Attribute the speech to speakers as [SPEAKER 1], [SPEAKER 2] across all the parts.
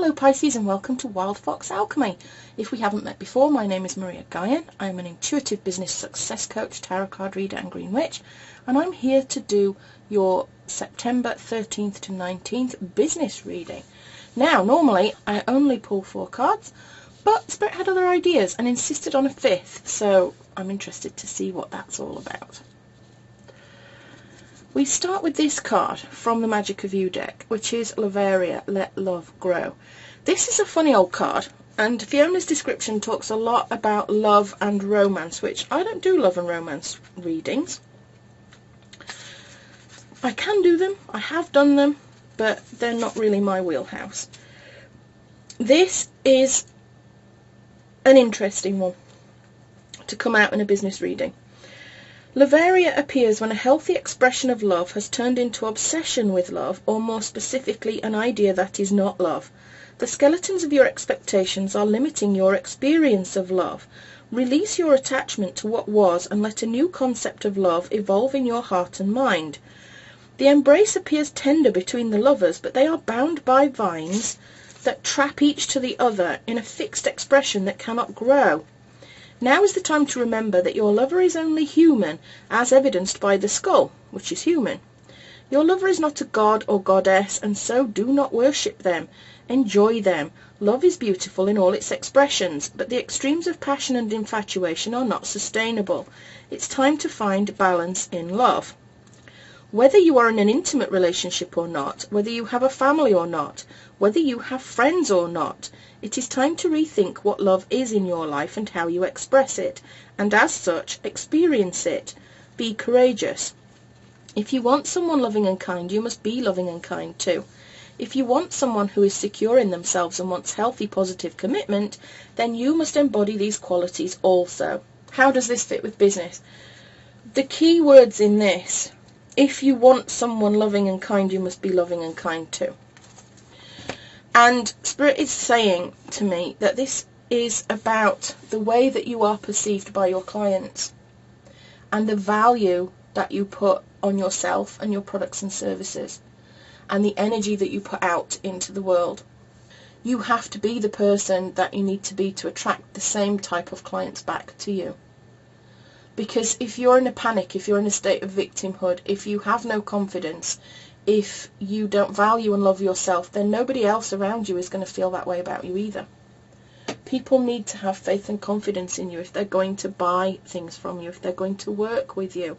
[SPEAKER 1] Hello Pisces, and welcome to Wild Fox Alchemy. If we haven't met before, my name is Maria Guyan. I'm an intuitive business success coach, tarot card reader and green witch, and I'm here to do your September 13th to 19th business reading. Now, normally I only pull 4 cards, but Spirit had other ideas and insisted on a 5th, so I'm interested to see what that's all about. We start with this card from the Magic of You deck, which is Lavaria, Let Love Grow. This is a funny old card, and Fiona's description talks a lot about love and romance, which I don't do love and romance readings. I can do them, I have done them, but they're not really my wheelhouse. This is an interesting one to come out in a business reading. Lavaria appears when a healthy expression of love has turned into obsession with love, or more specifically, an idea that is not love. The skeletons of your expectations are limiting your experience of love. Release your attachment to what was and let a new concept of love evolve in your heart and mind. The embrace appears tender between the lovers, but they are bound by vines that trap each to the other in a fixed expression that cannot grow. Now is the time to remember that your lover is only human, as evidenced by the skull, which is human. Your lover is not a god or goddess, and so do not worship them. Enjoy them. Love is beautiful in all its expressions, but the extremes of passion and infatuation are not sustainable. It's time to find balance in love. Whether you are in an intimate relationship or not, whether you have a family or not, whether you have friends or not, it is time to rethink what love is in your life and how you express it, and as such, experience it. Be courageous. If you want someone loving and kind, you must be loving and kind too. If you want someone who is secure in themselves and wants healthy, positive commitment, then you must embody these qualities also. How does this fit with business? The key words in this: if you want someone loving and kind, you must be loving and kind too. And Spirit is saying to me that this is about the way that you are perceived by your clients and the value that you put on yourself and your products and services and the energy that you put out into the world. You have to be the person that you need to be to attract the same type of clients back to you. Because if you're in a panic, if you're in a state of victimhood, if you have no confidence, if you don't value and love yourself, then nobody else around you is going to feel that way about you either. People need to have faith and confidence in you if they're going to buy things from you, if they're going to work with you.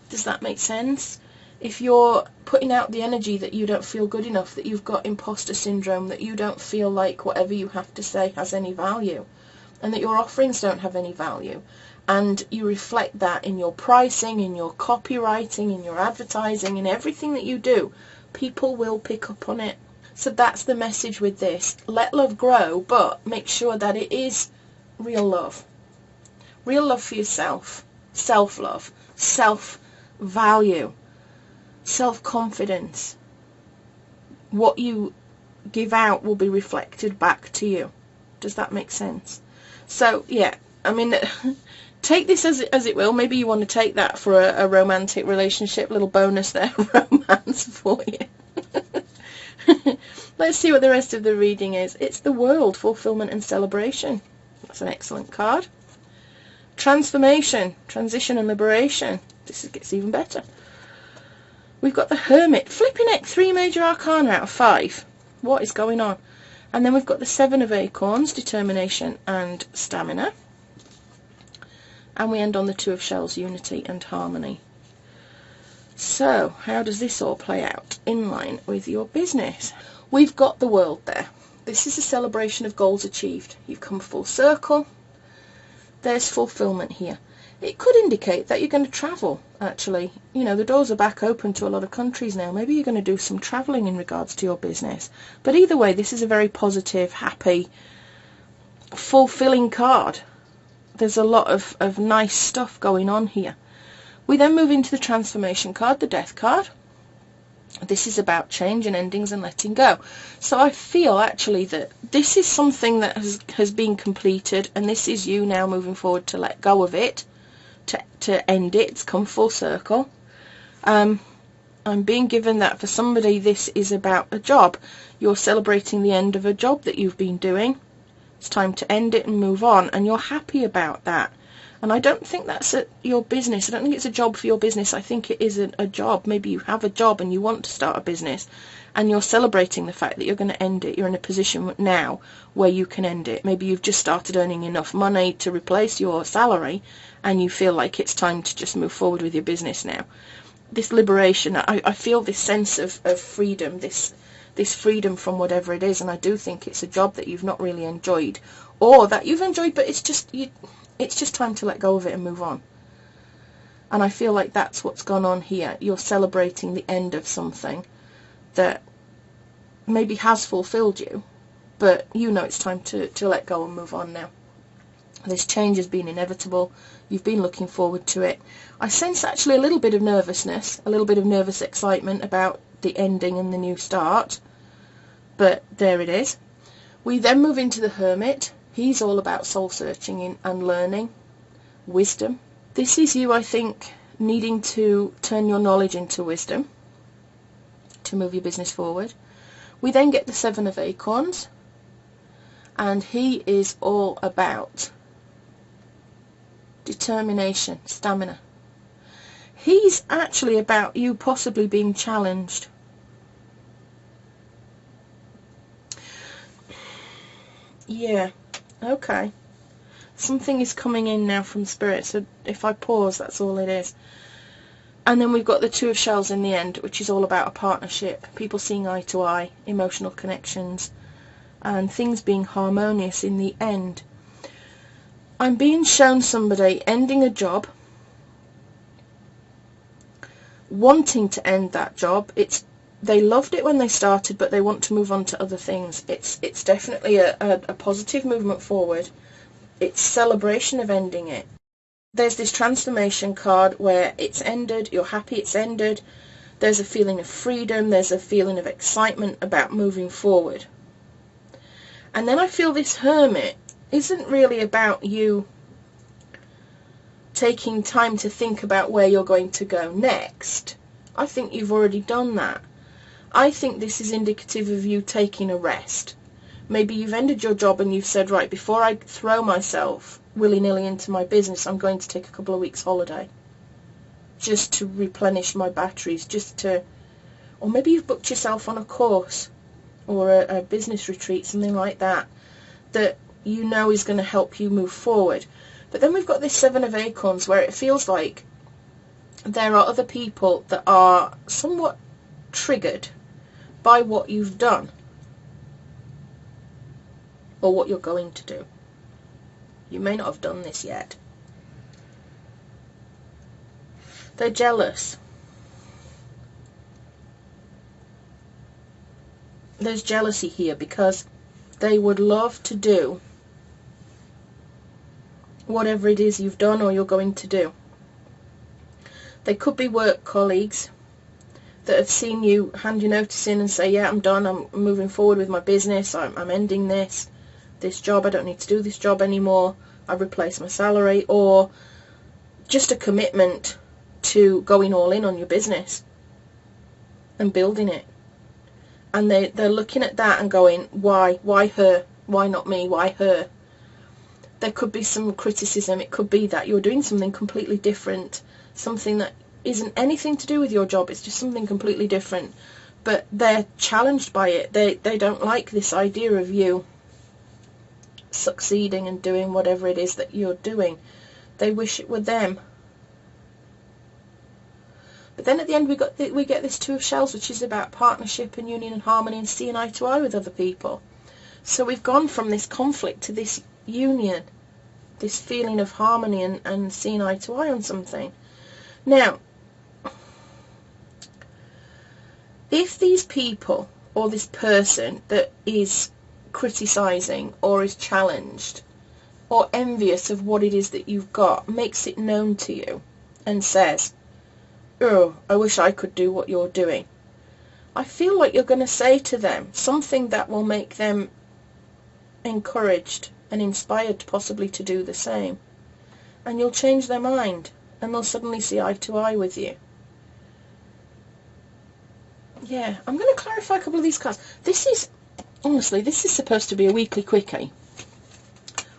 [SPEAKER 1] Does that make sense? If you're putting out the energy that you don't feel good enough, that you've got imposter syndrome, that you don't feel like whatever you have to say has any value, and that your offerings don't have any value, and you reflect that in your pricing, in your copywriting, in your advertising, in everything that you do, people will pick up on it. So that's the message with this. Let love grow, but make sure that it is real love. Real love for yourself. Self-love. Self-value. Self-confidence. What you give out will be reflected back to you. Does that make sense? So, yeah, I mean, take this as it will. Maybe you want to take that for a romantic relationship. Little bonus there, romance for you. Let's see what the rest of the reading is. It's the World, Fulfillment and Celebration. That's an excellent card. Transformation, Transition and Liberation. This gets even better. We've got the Hermit. Flipping it, 3 major arcana out of 5. What is going on? And then we've got the 7 of Acorns, Determination and Stamina. And we end on the 2 of Shells, Unity and Harmony. So, how does this all play out in line with your business? We've got the World there. This is a celebration of goals achieved. You've come full circle. There's fulfillment here. It could indicate that you're going to travel, actually. You know, the doors are back open to a lot of countries now. Maybe you're going to do some travelling in regards to your business. But either way, this is a very positive, happy, fulfilling card. There's a lot of nice stuff going on here. We then move into the Transformation card, the Death card. This is about change and endings and letting go. So I feel actually that this is something that has been completed, and this is you now moving forward to let go of it, to end it. It's come full circle. I'm being given that for somebody this is about a job. You're celebrating the end of a job that you've been doing. It's time to end it and move on, and you're happy about that. And I don't think that's your business. I don't think it's a job for your business. I think it is a job. Maybe you have a job and you want to start a business, and you're celebrating the fact that you're going to end it. You're in a position now where you can end it. Maybe you've just started earning enough money to replace your salary, and you feel like it's time to just move forward with your business now. This liberation, I feel this sense of freedom, this freedom from whatever it is, and I do think it's a job that you've not really enjoyed, or that you've enjoyed, but it's just time to let go of it and move on. And I feel like that's what's gone on here. You're celebrating the end of something that maybe has fulfilled you, but you know it's time to let go and move on now. This change has been inevitable. You've been looking forward to it. I sense actually a little bit of nervousness, a little bit of nervous excitement about the ending and the new start. But there it is. We then move into the Hermit. He's all about soul searching and learning, wisdom. This is you, I think, needing to turn your knowledge into wisdom to move your business forward. We then get the Seven of Acorns, and he is all about determination, stamina. He's actually about you possibly being challenged. Yeah, okay. Something is coming in now from Spirit, so if I pause, that's all it is. And then we've got the Two of Shells in the end, which is all about a partnership, people seeing eye to eye, emotional connections, and things being harmonious in the end. I'm being shown somebody ending a job, wanting to end that job. They loved it when they started, but they want to move on to other things. It's definitely a positive movement forward. It's celebration of ending it. There's this transformation card where it's ended, you're happy it's ended, there's a feeling of freedom, there's a feeling of excitement about moving forward. And then I feel this Hermit isn't really about you taking time to think about where you're going to go next. I think you've already done that. I think this is indicative of you taking a rest. Maybe you've ended your job and you've said, right, before I throw myself willy-nilly into my business, I'm going to take a couple of weeks holiday just to replenish my batteries, or maybe you've booked yourself on a course or a business retreat, something like that you know is going to help you move forward. But then we've got this Seven of Acorns where it feels like there are other people that are somewhat triggered by what you've done or what you're going to do. You may not have done this yet. They're jealous. There's jealousy here because they would love to do whatever it is you've done or you're going to do. They could be work colleagues that have seen you hand your notice in and say, yeah, I'm done, I'm moving forward with my business, I'm ending this job, I don't need to do this job anymore, I've replaced my salary, or just a commitment to going all in on your business and building it. And they're looking at that and going, why her? Why not me? Why her? There could be some criticism. It could be that you're doing something completely different, something that isn't anything to do with your job. It's just something completely different. But they're challenged by it. They don't like this idea of you succeeding and doing whatever it is that you're doing. They wish it were them. But then at the end we get this Two of Shells, which is about partnership and union and harmony and seeing eye to eye with other people. So we've gone from this conflict to this union, this feeling of harmony and seeing eye to eye on something. Now, if these people or this person that is criticising or is challenged or envious of what it is that you've got makes it known to you and says, oh, I wish I could do what you're doing, I feel like you're going to say to them something that will make them encouraged and inspired possibly to do the same. And you'll change their mind and they'll suddenly see eye to eye with you. Yeah, I'm going to clarify a couple of these cards. This is, honestly, this is supposed to be a weekly quickie.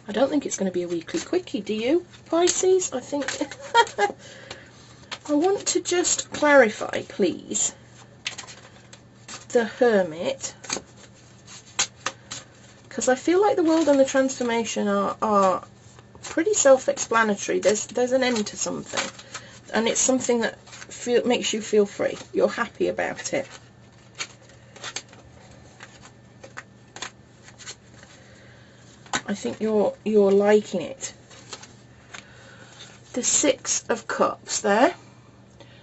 [SPEAKER 1] I don't think it's going to be a weekly quickie, do you, Pisces? I think... I want to just clarify, please, the Hermit, because I feel like the world and the transformation are pretty self-explanatory. There's an end to something, and it's something that makes you feel free. You're happy about it. I think you're liking it. The Six of Cups there.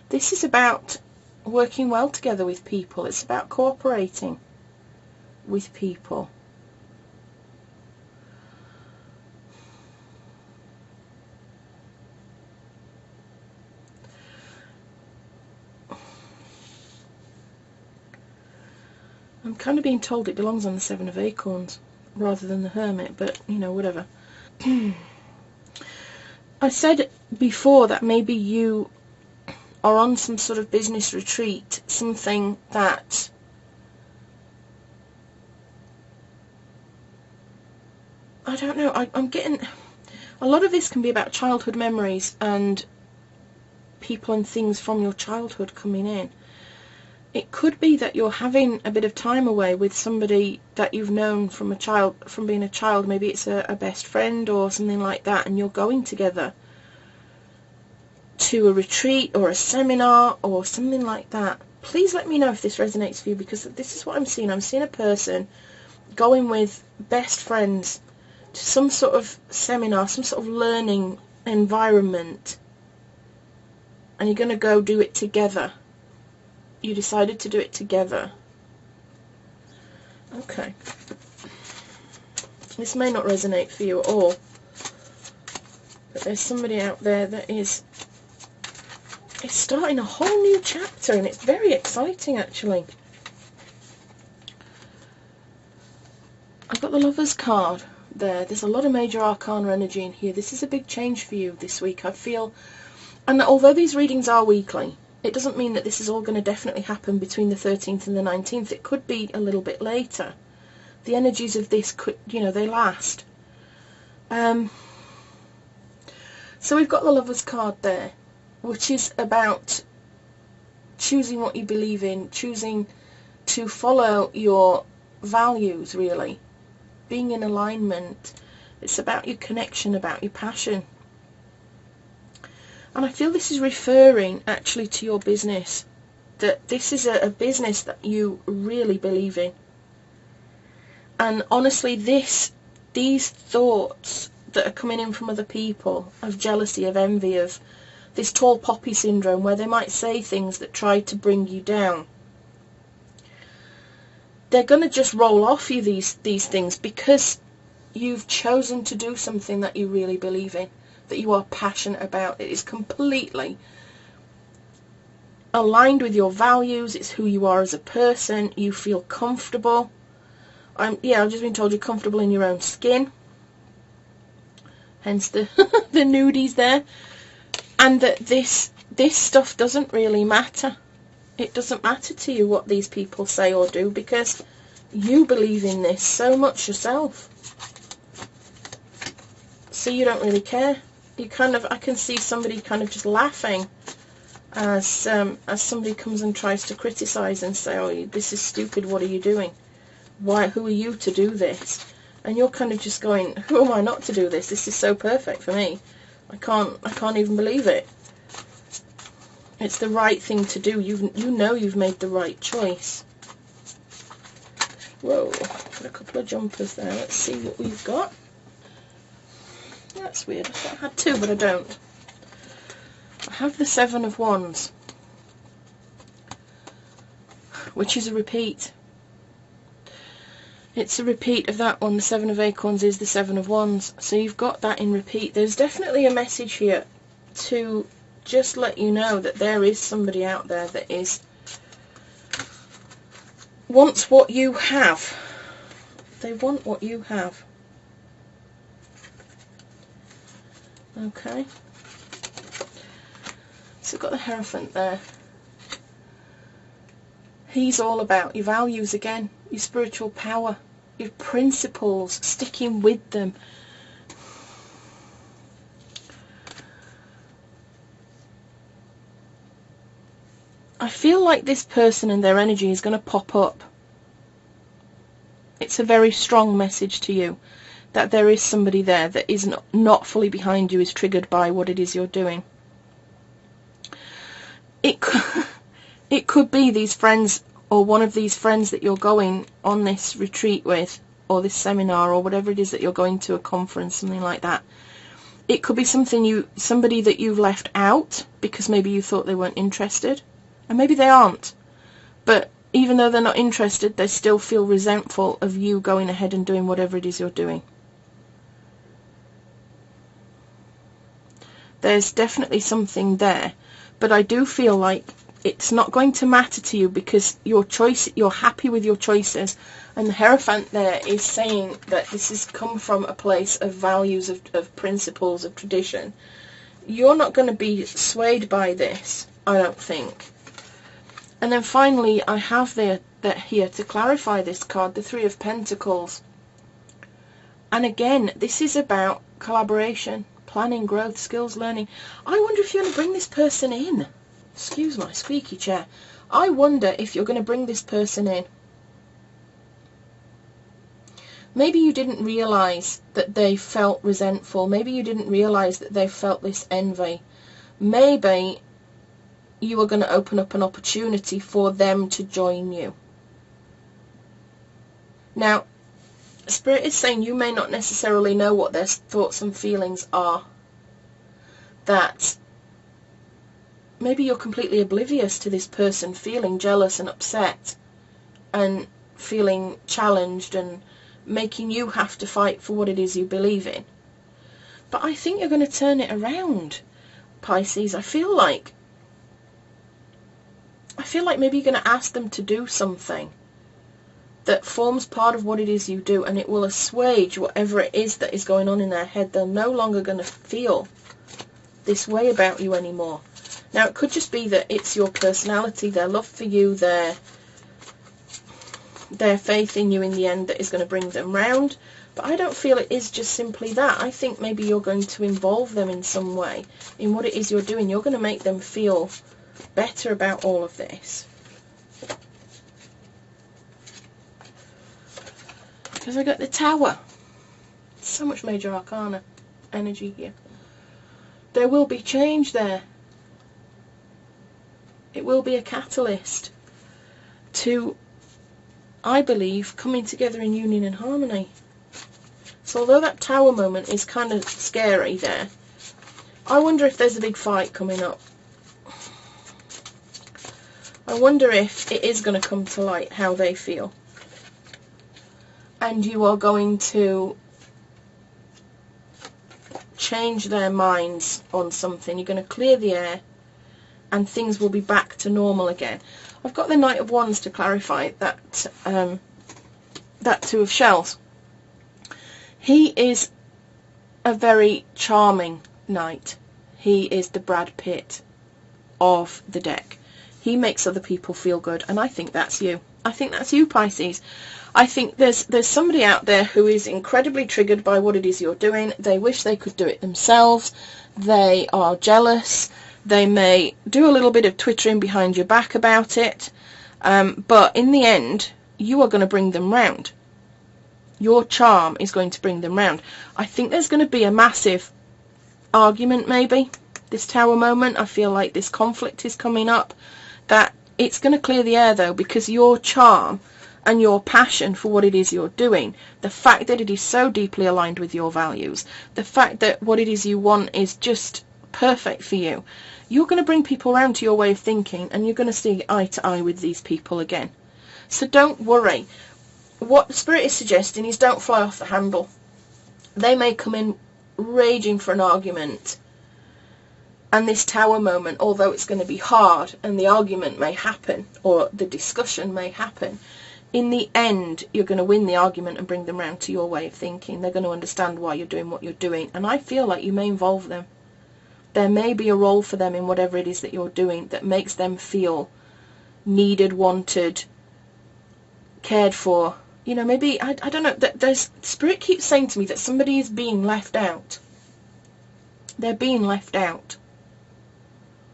[SPEAKER 1] This is about working well together with people. It's about cooperating with people. I'm kind of being told it belongs on the Seven of Acorns rather than the Hermit, but, you know, whatever. I said before that maybe you are on some sort of business retreat, something that I don't know, I'm getting... A lot of this can be about childhood memories and people and things from your childhood coming in. It could be that you're having a bit of time away with somebody that you've known from being a child. Maybe it's a best friend or something like that, and you're going together to a retreat or a seminar or something like that. Please let me know if this resonates for you, because this is what I'm seeing. I'm seeing a person going with best friends to some sort of seminar, some sort of learning environment, and you're going to go do it together. You decided to do it together. Okay. This may not resonate for you at all, but there's somebody out there that is starting a whole new chapter, and it's very exciting, actually. I've got the Lovers card there. There's a lot of major arcana energy in here. This is a big change for you this week, I feel. And although these readings are weekly, it doesn't mean that this is all going to definitely happen between the 13th and the 19th. It could be a little bit later. The energies of this could, you know, they last. So we've got the Lovers card there, which is about choosing what you believe in, choosing to follow your values, really. Being in alignment. It's about your connection, about your passion. And I feel this is referring actually to your business, that this is a business that you really believe in. And honestly, these thoughts that are coming in from other people, of jealousy, of envy, of this tall poppy syndrome, where they might say things that try to bring you down, they're going to just roll off you, these things, because you've chosen to do something that you really believe in, that you are passionate about. It is completely aligned with your values. It's who you are as a person. You feel comfortable. I've just been told you're comfortable in your own skin, hence the the nudies there. And that this stuff doesn't really matter. It doesn't matter to you what these people say or do, because you believe in this so much yourself. So you don't really care. I can see somebody kind of just laughing as somebody comes and tries to criticize and say, "Oh, this is stupid. What are you doing? Who are you to do this?" And you're kind of just going, "Who am I not to do this? This is so perfect for me. I can't even believe it. It's the right thing to do. You know you've made the right choice." Whoa, got a couple of jumpers there. Let's see what we've got. That's weird. I thought I had two, but I don't. I have the Seven of Wands, which is a repeat. It's a repeat of that one. The Seven of Acorns is the Seven of Wands. So you've got that in repeat. There's definitely a message here to just let you know that there is somebody out there that wants what you have. They want what you have. Okay. So I've got the Hierophant there. He's all about your values again, your spiritual power, your principles, sticking with them. I feel like this person and their energy is going to pop up. It's a very strong message to you that there is somebody there that is not fully behind you, is triggered by what it is you're doing. It could be these friends, or one of these friends that you're going on this retreat with, or this seminar, or whatever it is that you're going to, a conference, something like that. It could be somebody that you've left out because maybe you thought they weren't interested, and maybe they aren't. But even though they're not interested, they still feel resentful of you going ahead and doing whatever it is you're doing. There's definitely something there, but I do feel like it's not going to matter to you because you're happy with your choices, and the Hierophant there is saying that this has come from a place of values, of principles, of tradition. You're not going to be swayed by this, I don't think. And then finally, I have that here to clarify this card, the Three of Pentacles. And again, this is about collaboration, planning, growth, skills, learning. I wonder if you're going to bring this person in. Excuse my squeaky chair. I wonder if you're going to bring this person in. Maybe you didn't realise that they felt resentful. Maybe you didn't realise that they felt this envy. Maybe you are going to open up an opportunity for them to join you. Now, Spirit is saying you may not necessarily know what their thoughts and feelings are. That maybe you're completely oblivious to this person feeling jealous and upset and feeling challenged and making you have to fight for what it is you believe in. But I think you're going to turn it around, Pisces. I feel like maybe you're going to ask them to do something that forms part of what it is you do, and it will assuage whatever it is that is going on in their head. They're no longer going to feel this way about you anymore. Now, it could just be that it's your personality, their love for you, their faith in you in the end that is going to bring them round. But I don't feel it is just simply that. I think maybe you're going to involve them in some way in what it is you're doing. You're going to make them feel better about all of this. Because I got the Tower. So much major arcana energy here. There will be change there. It will be a catalyst to, I believe, coming together in union and harmony. So although that Tower moment is kind of scary there, I wonder if there's a big fight coming up. I wonder if it is going to come to light how they feel. And you are going to change their minds on something. You're going to clear the air and things will be back to normal again. I've got the Knight of Wands to clarify that, that Two of Shells. He is a very charming knight. He is the Brad Pitt of the deck. He makes other people feel good, and I think that's you. I think that's you, Pisces. I think there's somebody out there who is incredibly triggered by what it is you're doing. They wish they could do it themselves. They are jealous. They may do a little bit of twittering behind your back about it. But in the end, you are going to bring them round. Your charm is going to bring them round. I think there's going to be a massive argument, maybe. This Tower moment, I feel like this conflict is coming up. That it's going to clear the air, though, because your charm and your passion for what it is you're doing, the fact that it is so deeply aligned with your values, the fact that what it is you want is just perfect for you, you're going to bring people around to your way of thinking, and you're going to see eye to eye with these people again. So don't worry. What Spirit is suggesting is don't fly off the handle. They may come in raging for an argument, and this Tower moment, although it's going to be hard and the argument may happen or the discussion may happen, in the end you're going to win the argument and bring them round to your way of thinking. They're going to understand why you're doing what you're doing, and I feel like you may involve them. There may be a role for them in whatever it is that you're doing that makes them feel needed, wanted, cared for. You know, maybe, I don't know, there's, Spirit keeps saying to me that somebody is being left out. They're being left out.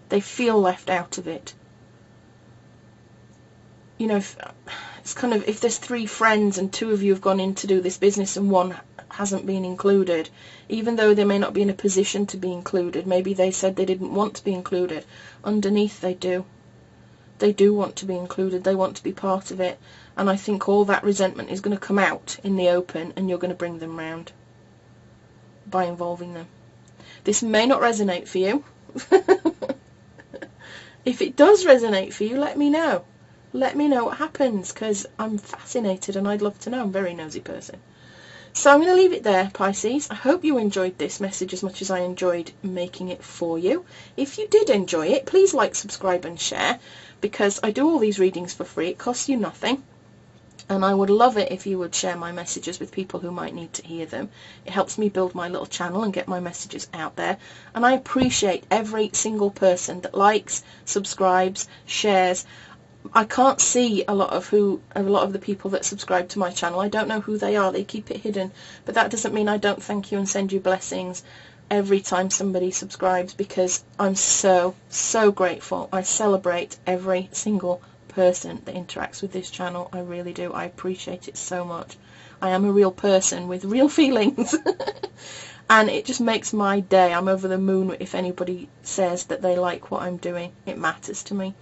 [SPEAKER 1] They feel left out of it. You know, it's kind of, if there's 3 friends and 2 of you have gone in to do this business and 1 hasn't been included, even though they may not be in a position to be included, maybe they said they didn't want to be included, underneath they do. They do want to be included, they want to be part of it, and I think all that resentment is going to come out in the open, and you're going to bring them round by involving them. This may not resonate for you. If it does resonate for you, let me know. Let me know what happens, because I'm fascinated and I'd love to know. I'm a very nosy person. So I'm going to leave it there, Pisces. I hope you enjoyed this message as much as I enjoyed making it for you. If you did enjoy it, please like, subscribe and share, because I do all these readings for free. It costs you nothing. And I would love it if you would share my messages with people who might need to hear them. It helps me build my little channel and get my messages out there. And I appreciate every single person that likes, subscribes, shares. I can't see a lot of the people that subscribe to my channel. I don't know who they are. They keep it hidden. But that doesn't mean I don't thank you and send you blessings every time somebody subscribes, because I'm so, so grateful. I celebrate every single person that interacts with this channel. I really do. I appreciate it so much. I am a real person with real feelings. And it just makes my day. I'm over the moon if anybody says that they like what I'm doing. It matters to me.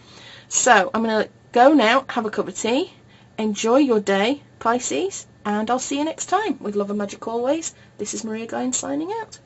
[SPEAKER 1] So I'm going to go now, have a cup of tea, enjoy your day, Pisces, and I'll see you next time. With love and magic always, this is Maria Guine signing out.